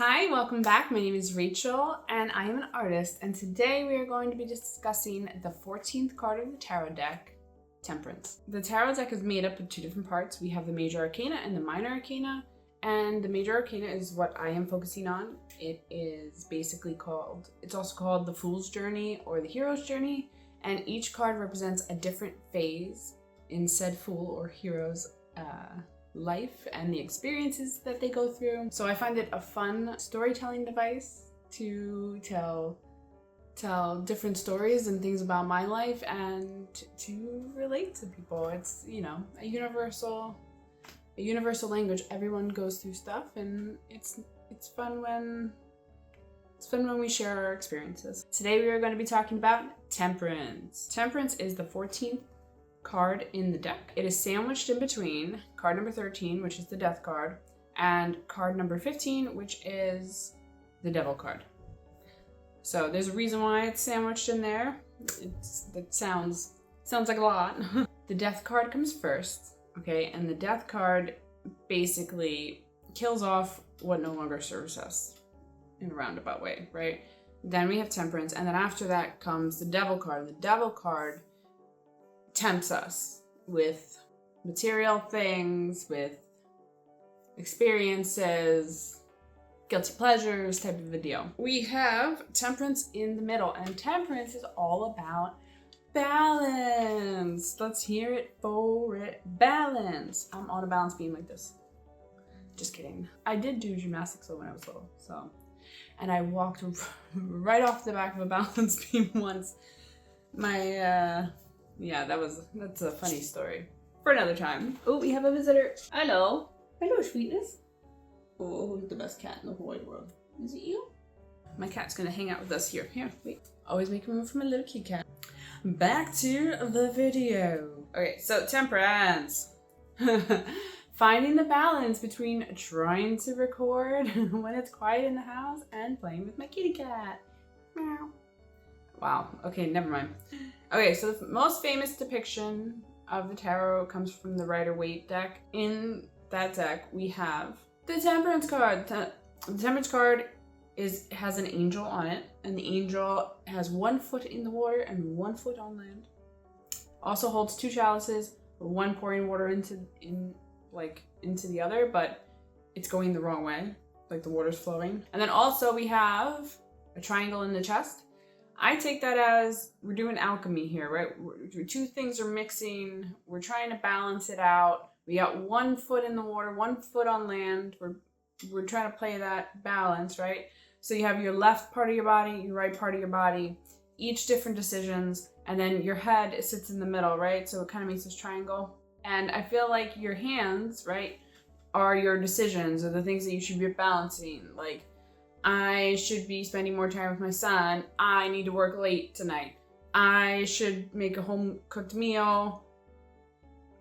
Hi, welcome back. My name is Rachel and I am an artist, and today we are going to be discussing the 14th card of the tarot deck, Temperance. The tarot deck is made up of two different parts. We have the major arcana and the minor arcana, and the major arcana is what I am focusing on. It is basically it's also called the Fool's Journey or the Hero's Journey, and each card represents a different phase in said fool or hero's life and the experiences that they go through. So I find it a fun storytelling device to tell different stories and things about my life and to relate to people. It's, you know, a universal language. Everyone goes through stuff, and it's fun when we share our experiences. Today we are going to be talking about Temperance. Temperance is the 14th card in the deck. It is sandwiched in between card number 13, which is the Death card, and card number 15, which is the Devil card. So there's a reason why it's sandwiched in there. That sounds like a lot. The Death card comes first, okay, and the Death card basically kills off what no longer serves us in a roundabout way, right? Then we have Temperance, and then after that comes the Devil card. The Devil card tempts us with material things, with experiences, guilty pleasures type of a deal. We have Temperance in the middle, and Temperance is all about balance. Let's hear it for it. Balance. I'm on a balance beam like this. Just kidding. I did do gymnastics when I was little, and I walked right off the back of a balance beam once. That's a funny story for another time. Oh, we have a visitor. Hello, sweetness. Oh, who's the best cat in the whole wide world? Is it you? My cat's gonna hang out with us here. Here, wait. Always make room for my little kitty cat. Back to the video. Okay, so Temperance. Finding the balance between trying to record when it's quiet in the house and playing with my kitty cat. Meow. Wow, okay, never mind. Okay, so the most famous depiction of the tarot comes from the Rider-Waite deck. In that deck, we have the Temperance card. The Temperance card has an angel on it, and the angel has 1 foot in the water and 1 foot on land. Also holds 2 chalices, one pouring water into the other, but it's going the wrong way, like the water's flowing. And then also we have a triangle in the chest. I take that as we're doing alchemy here, right? Two things are mixing. We're trying to balance it out. We got 1 foot in the water, 1 foot on land. We're trying to play that balance, right? So you have your left part of your body, your right part of your body, each different decisions, and then your head sits in the middle, right? So it kind of makes this triangle. And I feel like your hands, right, are your decisions, or the things that you should be balancing. Like, I should be spending more time with my son. I need to work late tonight. I should make a home-cooked meal.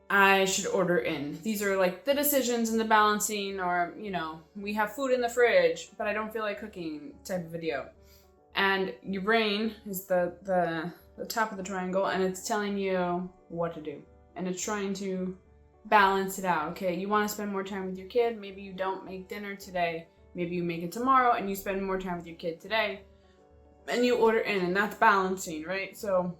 I should order in. These are like the decisions and the balancing, or, you know, we have food in the fridge, but I don't feel like cooking type of video. And your brain is the top of the triangle, and it's telling you what to do. And it's trying to balance it out. Okay, you want to spend more time with your kid. Maybe you don't make dinner today. Maybe you make it tomorrow and you spend more time with your kid today and you order in, and that's balancing, right? So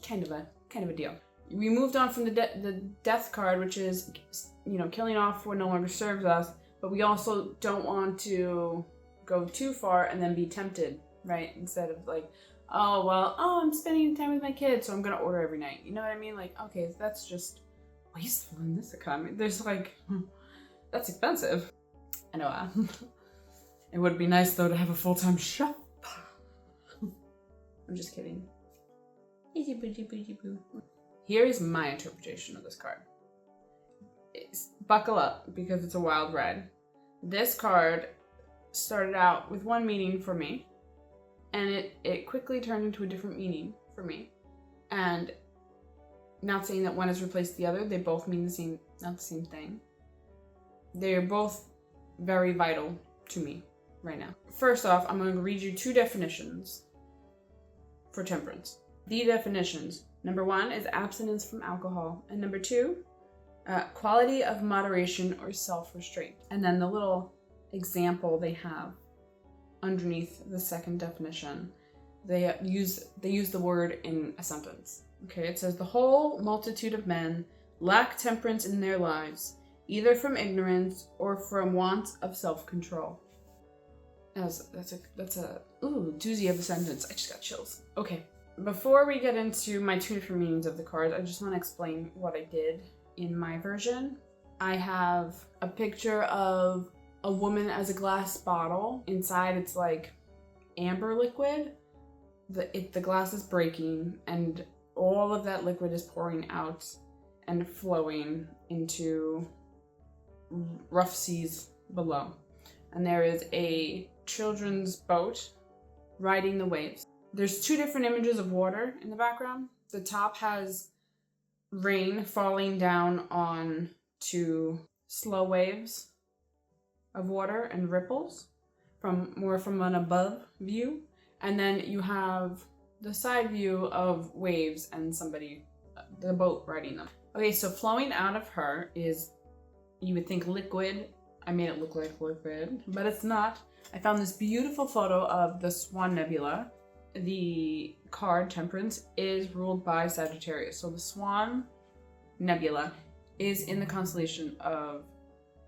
kind of a deal. We moved on from the Death card, which is, you know, killing off what no longer serves us, but we also don't want to go too far and then be tempted, right? Instead of like, I'm spending time with my kids, so I'm going to order every night. You know what I mean? Like, okay, that's just wasteful in this economy. There's like, that's expensive. I know. It would be nice though to have a full-time shop. I'm just kidding. Here is my interpretation of this card. Buckle up, because it's a wild ride. This card started out with one meaning for me, and it quickly turned into a different meaning for me. And not saying that one has replaced the other, they both mean not the same thing. They're both very vital to me right now. First off, I'm going to read you 2 definitions for Temperance. The definitions: number 1 is abstinence from alcohol, and number 2, quality of moderation or self-restraint. And then the little example they have underneath the second definition, they use the word in a sentence. Okay, it says the whole multitude of men lack temperance in their lives, either from ignorance or from want of self-control. That's a doozy of a sentence. I just got chills. Okay, before we get into my two different meanings of the cards, I just want to explain what I did in my version. I have a picture of a woman as a glass bottle. Inside it's like amber liquid. The glass is breaking and all of that liquid is pouring out and flowing into rough seas below. And there is a children's boat riding the waves. There's two different images of water in the background. The top has rain falling down on to slow waves of water and ripples from an above view. And then you have the side view of waves and the boat riding them. Okay, so flowing out of her is, you would think liquid. I made it look like liquid, but it's not. I found this beautiful photo of the Swan Nebula. The card Temperance is ruled by Sagittarius. So the Swan Nebula is in the constellation of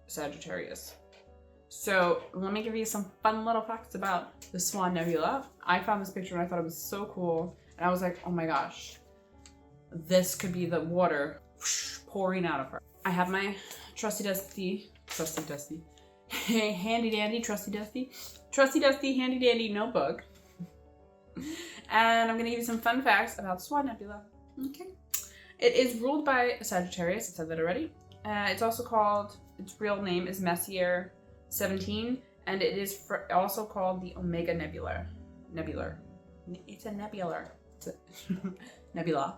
Sagittarius. So let me give you some fun little facts about the Swan Nebula. I found this picture and I thought it was so cool. And I was like, oh my gosh, this could be the water pouring out of her. I have my trusty dusty, handy dandy handy dandy notebook. And I'm gonna give you some fun facts about the Swan Nebula. Okay. It is ruled by Sagittarius, I said that already. It's also called, its real name is Messier 17, and it is also called the Omega Nebula. It's a nebular. It's a nebula.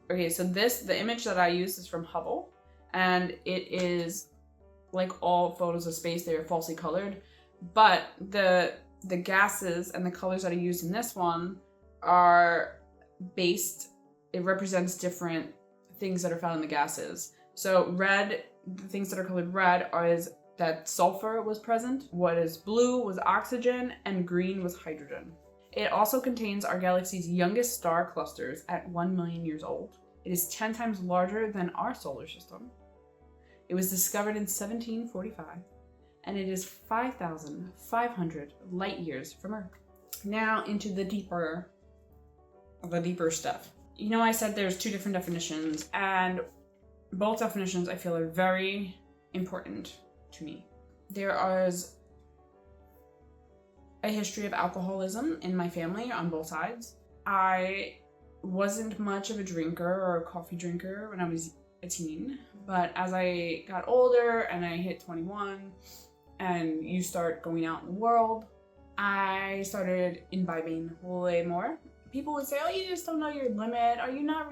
Okay, so the image that I use is from Hubble, and it is like all photos of space, they are falsely colored, but the gases and the colors that I used in this one are based, it represents different things that are found in the gases. So red, the things that are colored red is that sulfur was present. What is blue was oxygen, and green was hydrogen. It also contains our galaxy's youngest star clusters at 1 million years old. It is 10 times larger than our solar system. It was discovered in 1745, and it is 5,500 light years from Earth. Now into the deeper stuff. You know, I said there's two different definitions, and both definitions I feel are very important to me. There is a history of alcoholism in my family on both sides. I wasn't much of a drinker or a coffee drinker when I was a teen, but as I got older and I hit 21 and you start going out in the world, I started imbibing way more. People would say, oh, you just don't know your limit, or you're not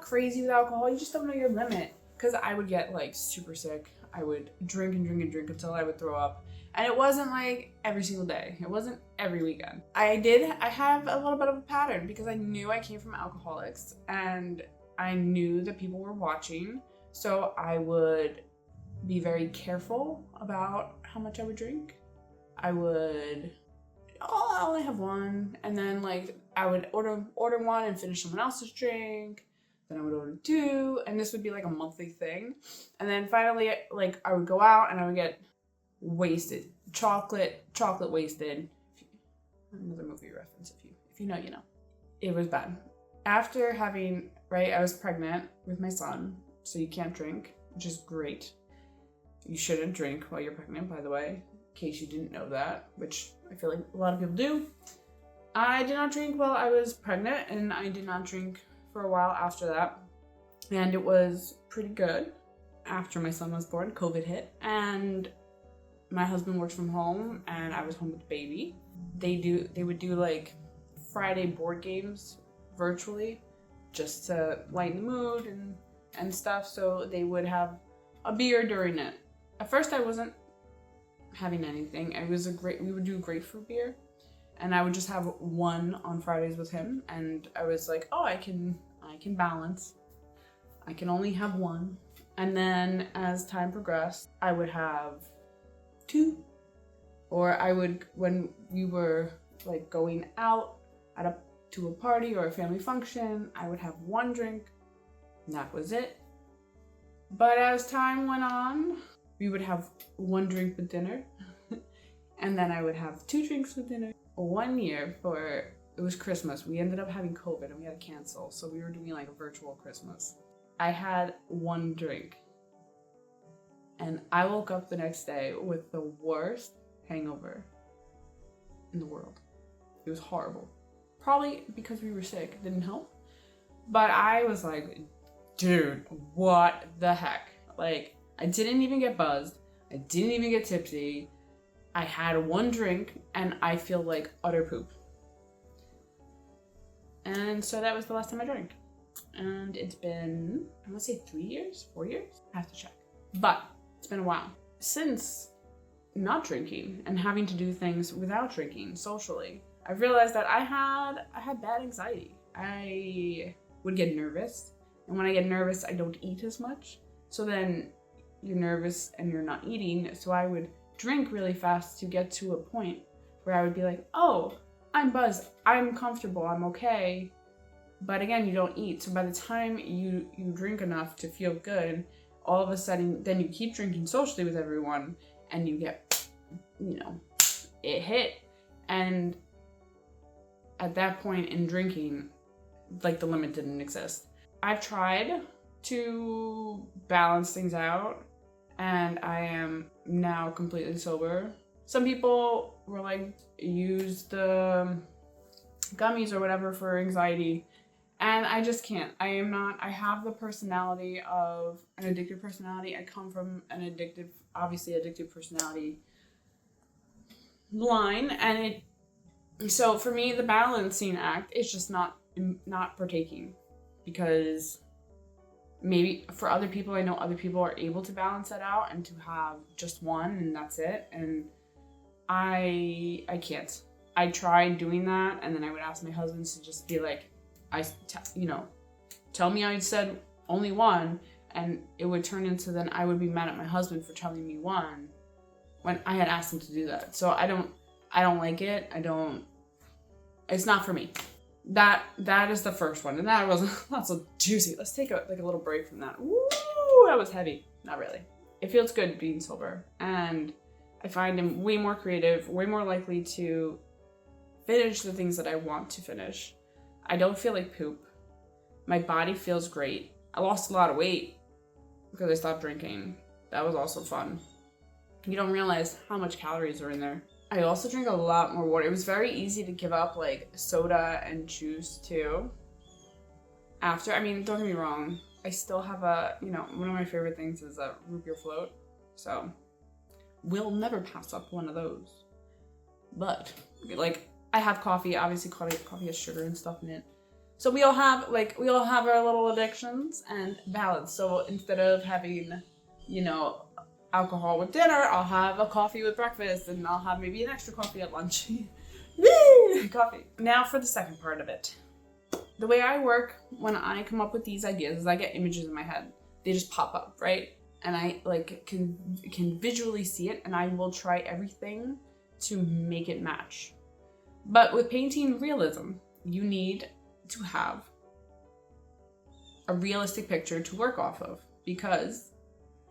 crazy with alcohol, you just don't know your limit. Because I would get like super sick. I would drink and drink and drink until I would throw up. And it wasn't like every single day. It wasn't every weekend. I have a little bit of a pattern because I knew I came from alcoholics and I knew that people were watching. So I would be very careful about how much I would drink. I only have one. And then like I would order one and finish someone else's drink. Then I would order two, and this would be like a monthly thing. And then finally, like I would go out and I would get wasted, chocolate wasted. Another movie reference, if you know, you know. It was bad. After having, I was pregnant with my son, so you can't drink, which is great. You shouldn't drink while you're pregnant, by the way, in case you didn't know that, which I feel like a lot of people do. I did not drink while I was pregnant, and I did not drink for a while after that, and it was pretty good. After my son was born, COVID hit, and my husband worked from home, and I was home with the baby. They would do like Friday board games virtually, just to lighten the mood and stuff. So they would have a beer during it. At first, I wasn't having anything. We would do grapefruit beer. And I would just have one on Fridays with him, and I was like, oh, I can balance. I can only have one. And then as time progressed, I would have 2. Or I would, when we were like going out to a party or a family function, I would have 1 drink, and that was it. But as time went on, we would have 1 drink with dinner, and then I would have 2 drinks with dinner. 1 year it was Christmas, we ended up having COVID and we had to cancel, so we were doing like a virtual Christmas. I had 1 drink, and I woke up the next day with the worst hangover in the world. It was horrible. Probably because we were sick, it didn't help. But I was like, dude, what the heck? Like, I didn't even get buzzed. I didn't even get tipsy. I had 1 drink and I feel like utter poop. And so that was the last time I drank. And it's been, I want to say 3 years, 4 years? I have to check. But it's been a while. Since not drinking and having to do things without drinking socially, I realized that I had bad anxiety. I would get nervous, and when I get nervous, I don't eat as much. So then you're nervous and you're not eating, so I would drink really fast to get to a point where I would be like, oh, I'm buzzed, I'm comfortable, I'm okay. But again, you don't eat. So by the time you drink enough to feel good, all of a sudden, then you keep drinking socially with everyone and you get, it hit. And at that point in drinking, like the limit didn't exist. I've tried to balance things out and I am now completely sober. Some people were like, use the gummies or whatever for anxiety. And I just can't. I have the personality of an addictive personality. I come from an obviously addictive personality line. And so for me, the balancing act is just not partaking, because maybe for other people, I know other people are able to balance that out and to have just 1 and that's it. And I can't. I tried doing that, and then I would ask my husband to just be like, tell me I said only 1, and it would turn into then I would be mad at my husband for telling me 1 when I had asked him to do that. So I don't like it. It's not for me. That is the first one, and that was not so juicy. Let's take a little break from that. Woo, that was heavy. Not really. It feels good being sober, and I find I'm way more creative, way more likely to finish the things that I want to finish. I don't feel like poop. My body feels great. I lost a lot of weight because I stopped drinking. That was also fun. You don't realize how much calories are in there. I also drink a lot more water. It was very easy to give up like soda and juice too. Don't get me wrong. I still have one of my favorite things is a root beer float. So we'll never pass up one of those. But I have coffee. Obviously, coffee has sugar and stuff in it. So we all have our little addictions and balance. So instead of having, alcohol with dinner, I'll have a coffee with breakfast, and I'll have maybe an extra coffee at lunch. Woo! Coffee. Now for the second part of it. The way I work when I come up with these ideas is I get images in my head. They just pop up, right? And I can visually see it, and I will try everything to make it match. But with painting realism, you need to have a realistic picture to work off of, because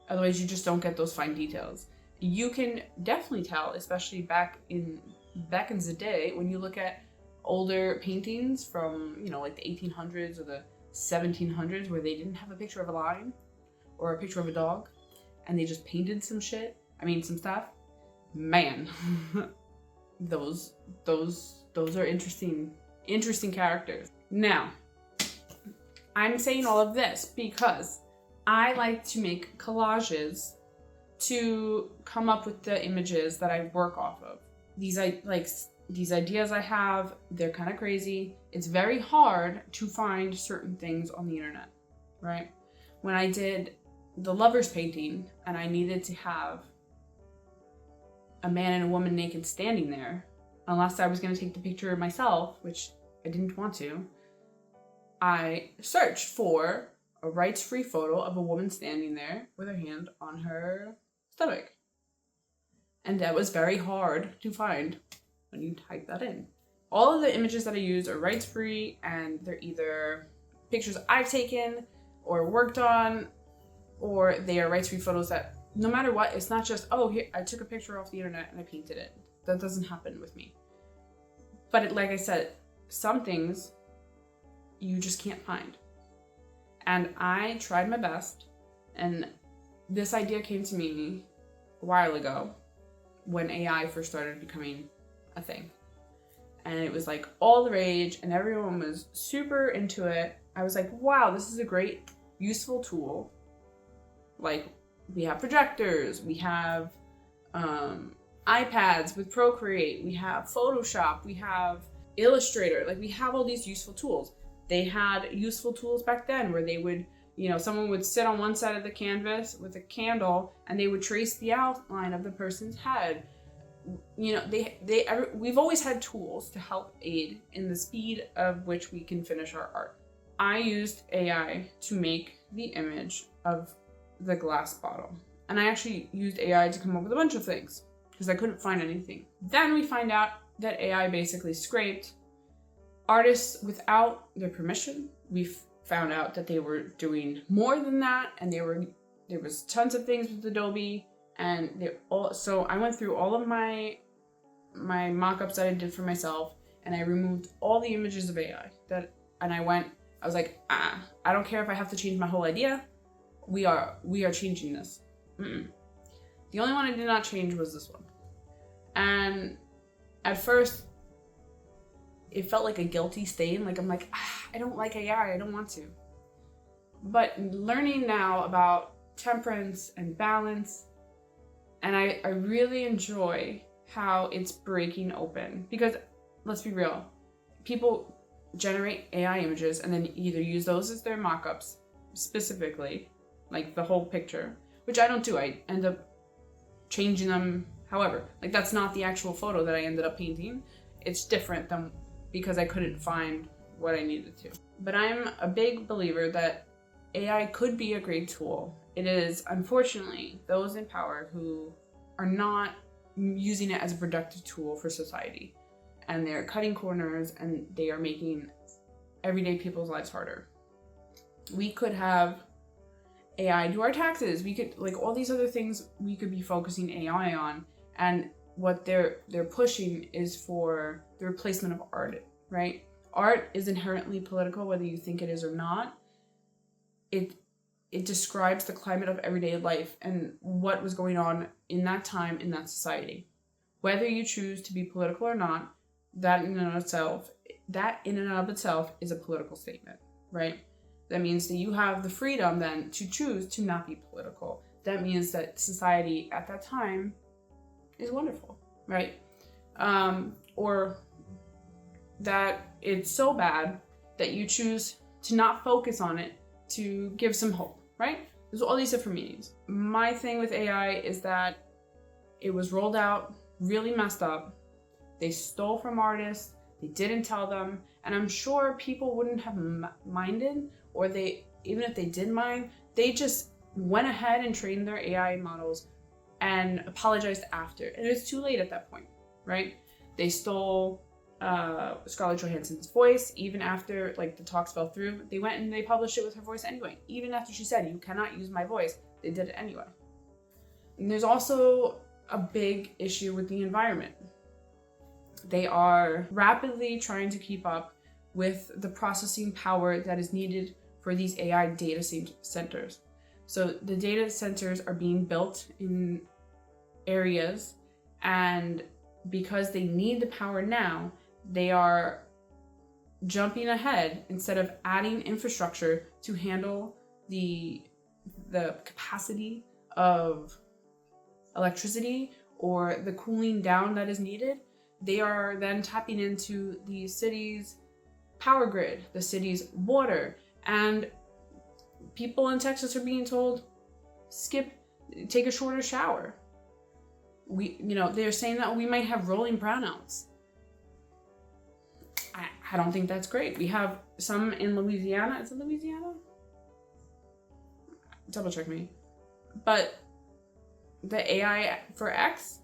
otherwise you just don't get those fine details. You can definitely tell, especially back in the day, when you look at older paintings from, like the 1800s or the 1700s, where they didn't have a picture of a lion or a picture of a dog, and they just painted some stuff. Man, those are interesting characters. Now, I'm saying all of this because I like to make collages to come up with the images that I work off of. These ideas I have, they're kind of crazy. It's very hard to find certain things on the internet, right? When I did the lover's painting and I needed to have a man and a woman naked standing there, unless I was going to take the picture myself, which I didn't want to, I searched for a rights-free photo of a woman standing there with her hand on her stomach. And that was very hard to find when you type that in. All of the images that I use are rights free, and they're either pictures I've taken or worked on, or they are rights free photos that no matter what, it's not just, oh, here, I took a picture off the internet and I painted it. That doesn't happen with me. But like I said, some things you just can't find. And I tried my best, and this idea came to me a while ago when AI first started becoming a thing. And it was like all the rage and everyone was super into it. I was like, wow, this is a great, useful tool. Like, we have projectors, we have iPads with Procreate, we have Photoshop, we have Illustrator, like we have all these useful tools. They had useful tools back then where they would, someone would sit on one side of the canvas with a candle and they would trace the outline of the person's head. We've always had tools to help aid in the speed of which we can finish our art. I used AI to make the image of the glass bottle. And I actually used AI to come up with a bunch of things because I couldn't find anything. Then we find out that AI basically scraped artists without their permission. We found out that they were doing more than that, and there was tons of things with Adobe, and so I went through all of my mock-ups that I did for myself, and I removed all the images of AI I was like, I don't care if I have to change my whole idea. We are changing this. The only one I did not change was this one. And at first, it felt like a guilty stain. Like, I'm like, I don't like AI, I don't want to. But learning now about temperance and balance, and I really enjoy how it's breaking open. Because, let's be real, people generate AI images and then either use those as their mock-ups, specifically, like the whole picture, which I don't do. I end up changing them however. Like, that's not the actual photo that I ended up painting. It's different than because I couldn't find what I needed to. But I'm a big believer that AI could be a great tool. It is, unfortunately, those in power who are not using it as a productive tool for society. And they're cutting corners and they are making everyday people's lives harder. We could have AI do our taxes. We could, like, all these other things we could be focusing AI on. And what they're pushing is for the replacement of art, right? Art is inherently political, whether you think it is or not. It describes the climate of everyday life and what was going on in that time in that society. Whether you choose to be political or not, that in and of itself is a political statement, right? That means that you have the freedom then to choose to not be political. That means that society at that time is wonderful, right? Or that it's so bad that you choose to not focus on it to give some hope, right? There's all these different meanings. My thing with AI is that it was rolled out really messed up. They stole from artists, they didn't tell them, and I'm sure people wouldn't have minded, or even if they did mind, they just went ahead and trained their AI models and apologized after. And it's too late at that point, right? They stole Scarlett Johansson's voice, even after like the talks fell through. They went and they published it with her voice anyway. Even after she said, you cannot use my voice, they did it anyway. And there's also a big issue with the environment. They are rapidly trying to keep up with the processing power that is needed for these AI data centers. So the data centers are being built in areas, and because they need the power now, they are jumping ahead instead of adding infrastructure to handle the capacity of electricity or the cooling down that is needed. They are then tapping into the city's power grid, the city's water, and people in Texas are being told, take a shorter shower. They're saying that we might have rolling brownouts. I don't think that's great. We have some in Louisiana. Is it Louisiana? Double check me. But the AI for X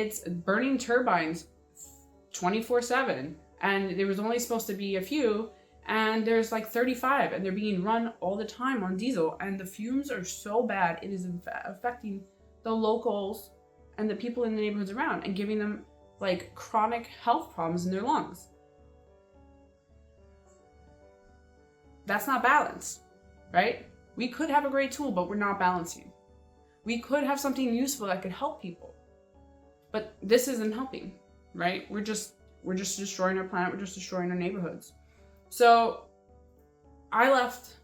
it's burning turbines 24/7, and there was only supposed to be a few, and there's like 35, and they're being run all the time on diesel, and the fumes are so bad it is affecting the locals and the people in the neighborhoods around and giving them like chronic health problems in their lungs. That's not balance, right? We could have a great tool, but we're not balancing. We could have something useful that could help people, but this isn't helping, right? We're just destroying our planet. We're just destroying our neighborhoods. So I left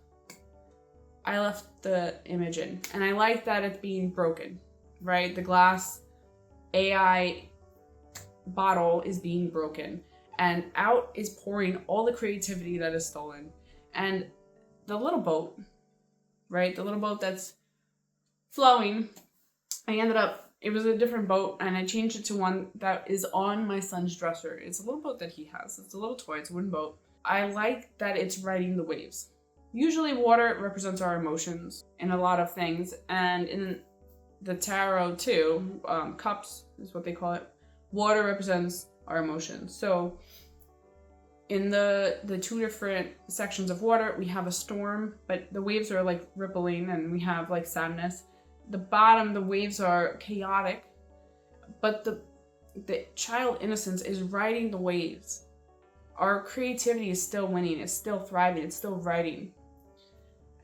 the image in, and I like that it's being broken, right? The glass AI bottle is being broken, and out is pouring all the creativity that is stolen. And the little boat, right? The little boat that's flowing, it was a different boat, and I changed it to one that is on my son's dresser. It's a little boat that he has. It's a little toy. It's a wooden boat. I like that it's riding the waves. Usually water represents our emotions in a lot of things, and in the tarot too, cups is what they call it. Water represents our emotions. So in the two different sections of water, we have a storm, but the waves are like rippling, and we have like sadness. The bottom, the waves are chaotic, but the child innocence is riding the waves. Our creativity is still winning, it's still thriving, it's still writing.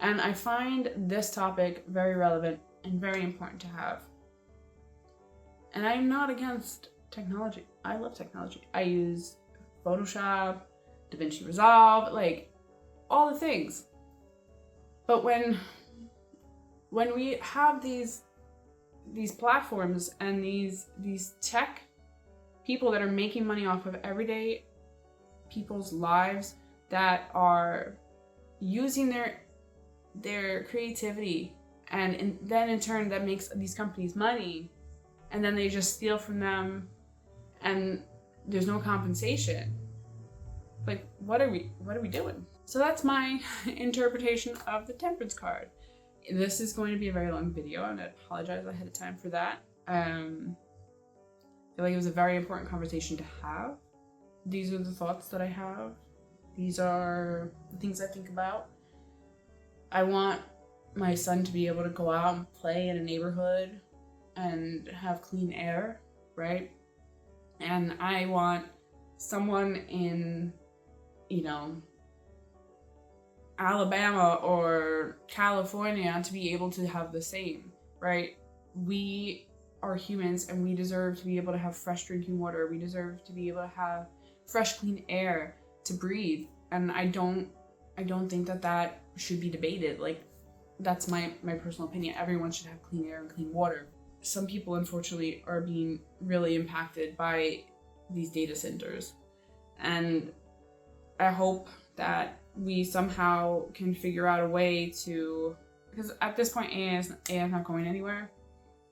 And I find this topic very relevant and very important to have. And I'm not against technology. I love technology. I use Photoshop, DaVinci Resolve, like all the things. But when we have these platforms and these tech people that are making money off of everyday people's lives, that are using their creativity, and then in turn that makes these companies money, and then they just steal from them, and there's no compensation. Like, what are we doing? So that's my interpretation of the Temperance card. This is going to be a very long video, and I apologize ahead of time for that. I feel like it was a very important conversation to have. These are the thoughts that I have. These are the things I think about. I want my son to be able to go out and play in a neighborhood and have clean air, right? And I want someone in, Alabama or California to be able to have the same, right? We are humans, and we deserve to be able to have fresh drinking water. We deserve to be able to have fresh, clean air to breathe. And I don't think that should be debated. Like, that's my personal opinion. Everyone should have clean air and clean water. Some people, unfortunately, are being really impacted by these data centers. And I hope that we somehow can figure out a way to, because at this point AI is not going anywhere,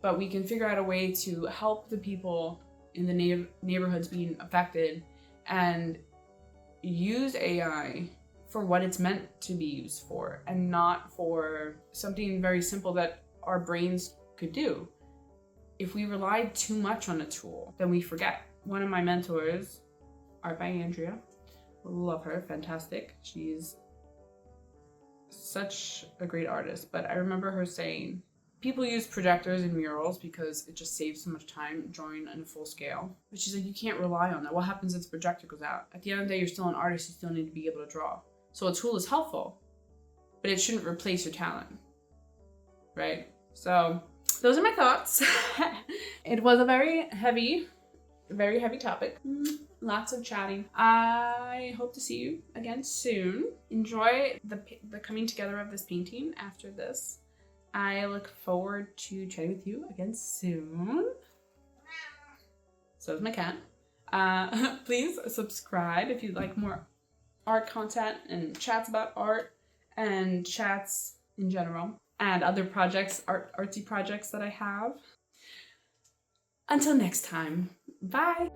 but we can figure out a way to help the people in the neighborhoods being affected and use AI for what it's meant to be used for, and not for something very simple that our brains could do. If we rely too much on a tool, then we forget. One of my mentors, Art by Andrea, love her, fantastic. She's such a great artist, but I remember her saying, people use projectors and murals because it just saves so much time drawing on a full scale. But she's like, you can't rely on that. What happens if the projector goes out? At the end of the day, you're still an artist. You still need to be able to draw. So a tool is helpful, but it shouldn't replace your talent, right? So those are my thoughts. It was a very heavy topic. Lots of chatting. I hope to see you again soon. Enjoy the coming together of this painting after this. I look forward to chatting with you again soon. So is my cat. Please subscribe if you'd like more art content and chats about art and chats in general and other projects, artsy projects that I have. Until next time, bye.